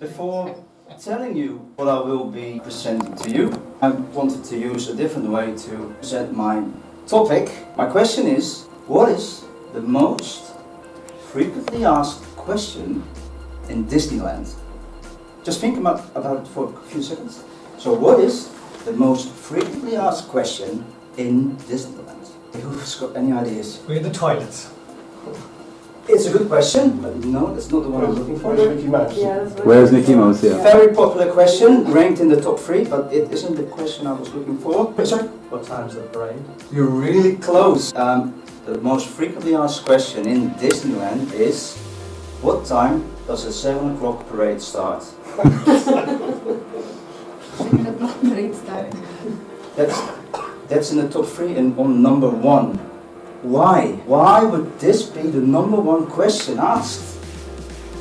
Before telling you what I will be presenting to you, I wanted to use a different way to present my topic. My question is, what is the most frequently asked question in Disneyland? Just think about it for a few seconds. So what is the most frequently asked question in Disneyland? Who's got any ideas? Where are the toilets? It's a good question, but no, that's not the one I'm looking for. Where's Mickey Mouse? Yeah, Where's Mickey Mouse? Yeah. Very popular question, ranked in the top 3, but it isn't the question I was looking for. Sorry? What time's the parade? You're really close. The most frequently asked question in Disneyland is, what time does the 7 o'clock parade start? That's in the top 3 and on number 1. Why? Why would this be the number 1 question asked?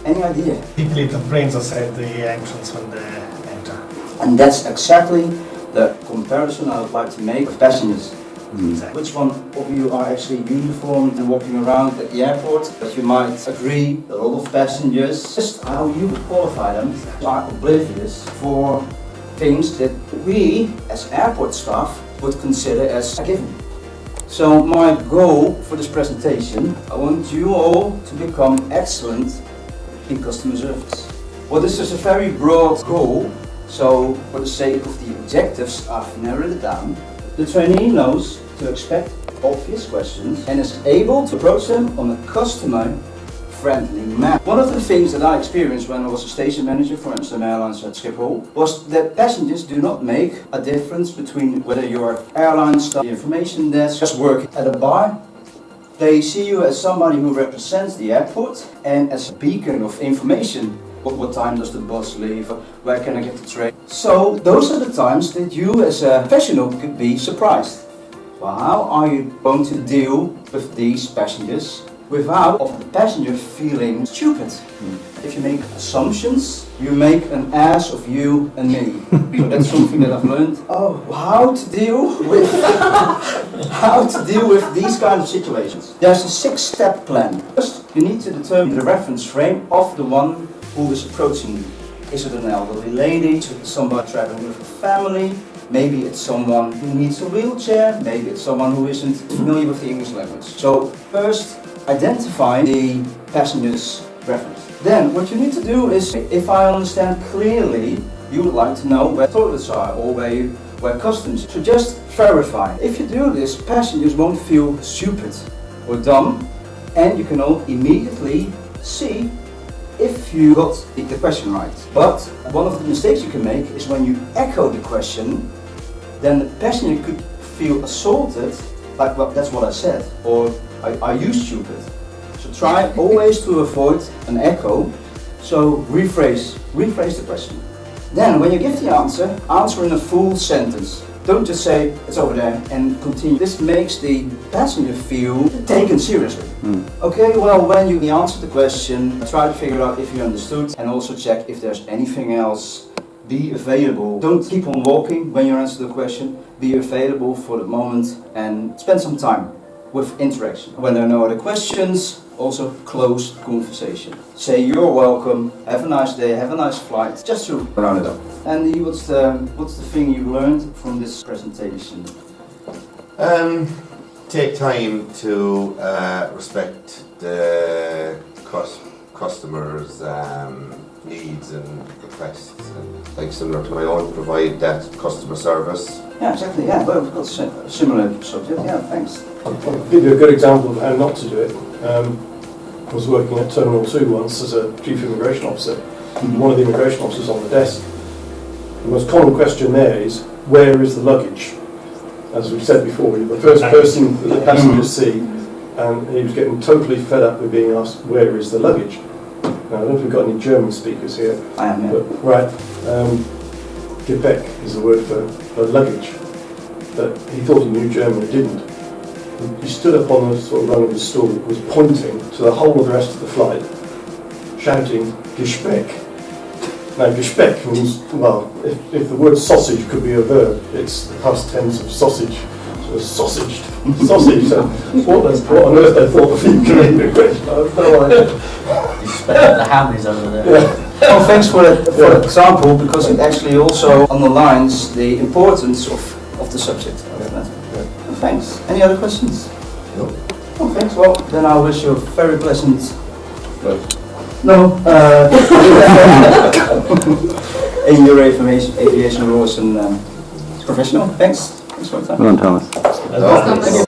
Any idea? People leave their brains outside the entrance when they enter. And that's exactly the comparison I would like to make with passengers. Exactly. Which one of you are actually uniformed and walking around at the airport? But you might agree that a lot of passengers, just how you would qualify them, are oblivious for things that we as airport staff would consider as a given. So my goal for this presentation, I want you all to become excellent in customer service. Well, this is a very broad goal, so for the sake of the objectives, I've narrowed it down. The trainee knows to expect obvious questions and is able to approach them on a customer-friendly manner. One of the things that I experienced when I was a station manager for Amsterdam Airlines at Schiphol was that passengers do not make a difference between whether you're airline staff, the information desk, just work at a bar. They see you as somebody who represents the airport and as a beacon of information. What time does the bus leave? Where can I get the train? So those are the times that you as a professional could be surprised. Well, how are you going to deal with these passengers without the passenger feeling stupid? If you make assumptions, you make an ass of you and me. So that's something that I've learned. Oh, how to deal with these kind of situations. There's a 6-step plan. First, you need to determine the reference frame of the one who is approaching you. Is it an elderly lady? Is it somebody traveling with a family? Maybe it's someone who needs a wheelchair. Maybe it's someone who isn't familiar with the English language. So first, identify the passenger's reference. Then what you need to do is, if I understand clearly, you would like to know where toilets are or where customs. So just verify. If you do this, passengers won't feel stupid or dumb, and you can all immediately see if you got the question right. But one of the mistakes you can make is when you echo the question, then the passenger could feel assaulted, like, well, that's what I said, or are you stupid? So try always to avoid an echo, so rephrase the question. Then when you give the answer in a full sentence. Don't just say, it's over there, and continue. This makes the passenger feel taken seriously. Okay, well, when you answer the question, try to figure out if you understood, and also check if there's anything else. Be available. Don't keep on walking when you answer the question. Be available for the moment and spend some time with interaction. When there are no other questions, also close the conversation. Say you're welcome, have a nice day, have a nice flight, just to round it up. And what's the thing you learned from this presentation? Take time to respect the customers' needs and requests, and like similar to my own, provide that customer service. Yeah, exactly. Yeah, well, we've got a similar subject. Yeah, thanks. I'll give you a good example of how not to do it. I was working at Terminal 2 once as a chief immigration officer. One of the immigration officers on the desk. The most common question there is, where is the luggage? As we've said before, you're the first person that the passengers see, and he was getting totally fed up with being asked, where is the luggage? Now, I don't know if we've got any German speakers here. I am, yeah. But, right. Gepäck is the word for luggage. But he thought he knew German, he didn't. He stood up on the sort of rung of his stool, was pointing to the whole of the rest of the flight, shouting, Gepäck. Now, Gepäck means, well, if the word sausage could be a verb, it's the past tense of sausage. So was sausaged. So what on earth they thought of future immigration, I have no idea. You spent the hammies over there. Well, thanks for that example, because it actually also underlines the importance of the subject. Well, thanks. Any other questions? No. Oh, thanks. Well, then I wish you a very pleasant. No. In your aviation rules and professional. Thanks. Thanks for your time. Well done, Thomas. No.